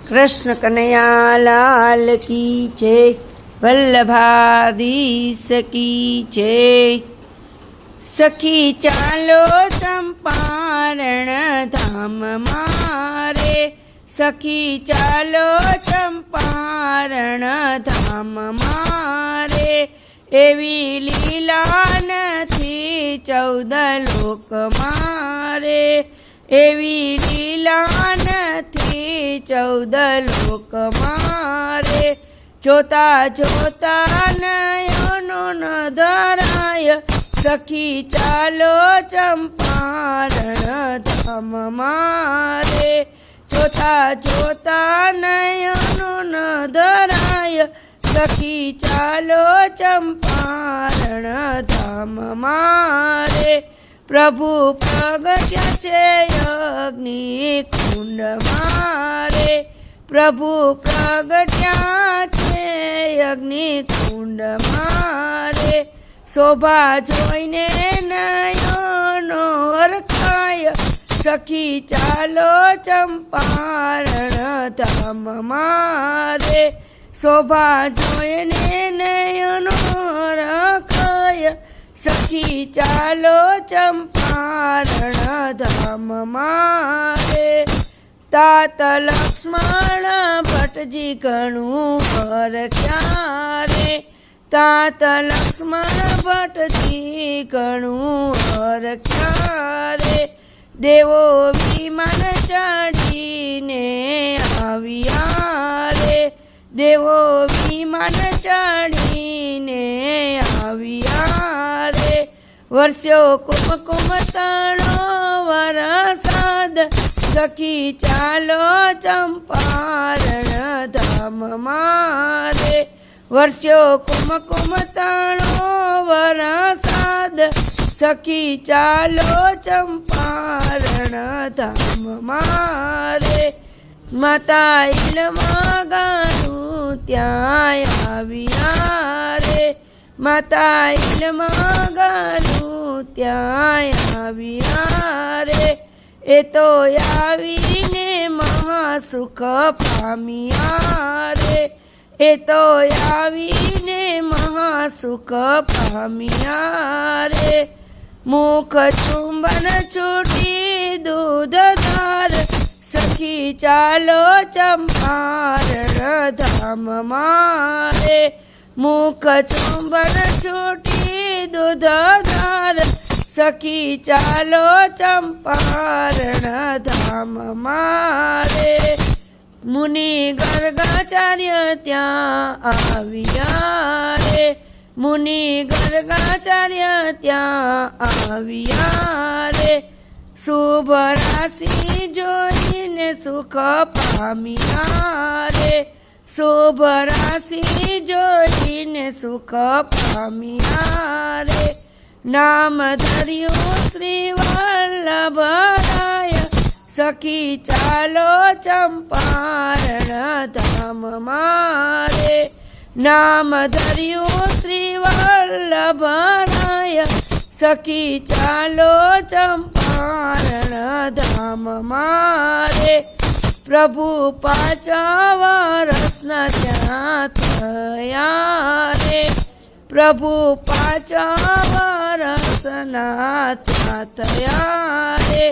कृष्ण कन्हैया लाल की जय। वल्लभाधीश की जय। सखी चालो चंपारण धाम मारे, सखी चालो चंपारण धाम मारे। एवी लीला नथी 14 लोक मारे, एवी लीला नथी 14 लोक मारे। जोता जोता नयनो न धराय, सखी चालो चंपारण धाम मारे। जोता जोता नयनो न धराय, सखी चालो चंपारण धाम मारे। प्रभु प्रगट्या छे अग्नि कुंड मारे, प्रभु प्रगट्या छे अग्नि कुंड मारे। शोभा जोईने नयनो हरखाय, सखी चालो चंपारण धाम मारे। शोभा जोईने नयनो हरखाय, सखी चालो चंपारण धाम मारे। तात लक्ष्मण भट्टजी घणुं हरख्या रे, तात लक्ष्मण भट्टजी घणुं हरख्या रे। देवो विमान चढ़ीने आव्या रे, देवो विमान चढ़ीने आव्या रे। वर्षो कुमकुम तणो वरसाद, सखी चालो चंपारण धाम मारे। वर्षो कुमकुम तणो वरसाद, सखी चालो चंपारण धाम मारे। माता इलमा गानु त्यां आव्या रे, माता इलमा गानु त्यां आव्या रे। ए तो आवीने महासुख पाम्या रे, ए तो आवीने महासुख पाम्या रे। मुख चुंबन छूटी दूध धार, सखी चालो चंपारण धाम मारे। मुख चुंबन छूटी दूध धार, सखी चालो चंपारण धाम मारे। मुनि गर्गाचार्य त्यां आव्या रे, मुनि गर्गाचार्य त्यां आव्या रे। शुभ राशि जोईने सुख पाम्या रे, शुभ राशि जोईने सुख पाम्या रे। नाम धर्यु श्री वल्लभराय, सखी चालो चंपारण धाम मारे। नाम धर्यु श्री वल्लभराय, सखी चालो चंपारण धाम मारे। प्रभु 5 वर्षना त्यां थया रे, प्रभु 5 वर्षना त्यां थया रे।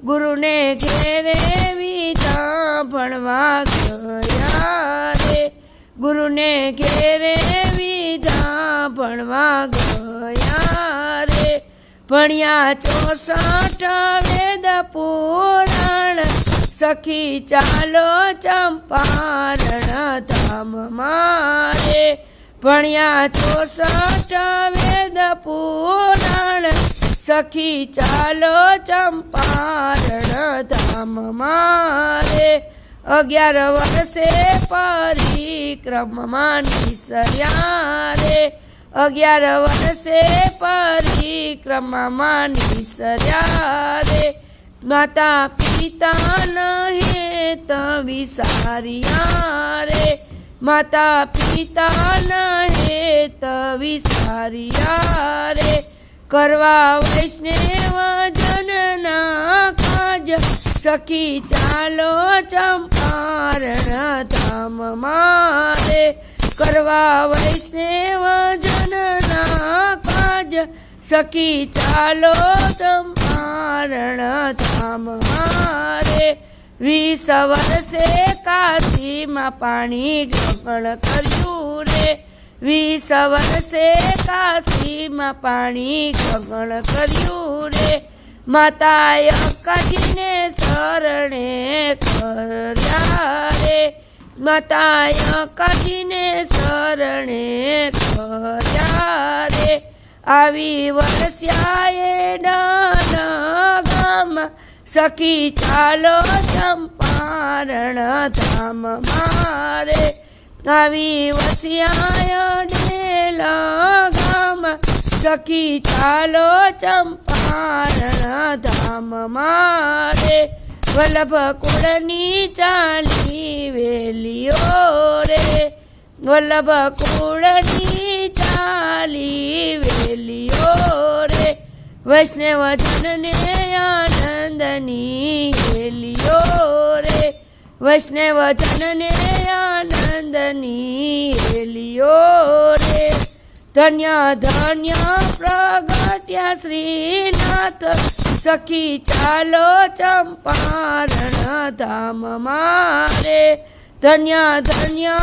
गुरुने घेरे विदा भणवा गया रे, गुरुने घेरे विदा भणवा गया रे। भण्या 64 वेद पुराण, सखी चालो चंपारण धाम मारे। भण्या 64 वेद पुराण, सखी चालो चंपारण धाम मारे। 11 वर्षे परिक्रमा निसर्या रे, 11 वर्षे परिक्रमा निसर्या रे। माता पिता हेत विसारिया रे, माता पिता हेत विसारिया रे। करवा वैष्णव जनना काज, સખી ચાલો ચંપારણ ધામ મારે કરવા વૈષ્ણવ જનના કાજ સખી ચાલો ચંપારણ ધામ મારે 20 વર્ષે કાશીમાં પાણી ગ્રહણ કર્યું રે 20 વર્ષે કાશીમાં પાણી ગ્રહણ કર્યું રે માતાએ કાઢીને શરણે કર્યા રે માતાએ કાઢીને શરણે કર્યા રે આવી વર્ષાએ ડન ગામ સખી ચાલો ચંપારણ ધામ મારે આવી વર્ષાએ ડેલ ગામ સખી ચાલો ચંપારણ ધામ મારે વલ્લભ કુળની ચાલી વેલીઓ રે વલ્લભ કુળની ચાલી વેલીઓ રે વૈષ્ણવ જનને આનંદની વેલીઓ રે વૈષ્ણવ જનને આનંદની વેલીઓ રે ધન્ય ધન્ય પ્રગટ્યા શ્રીનાથ સખી ચાલો ચંપારણ ધામ મારે ધન્ય ધન્ય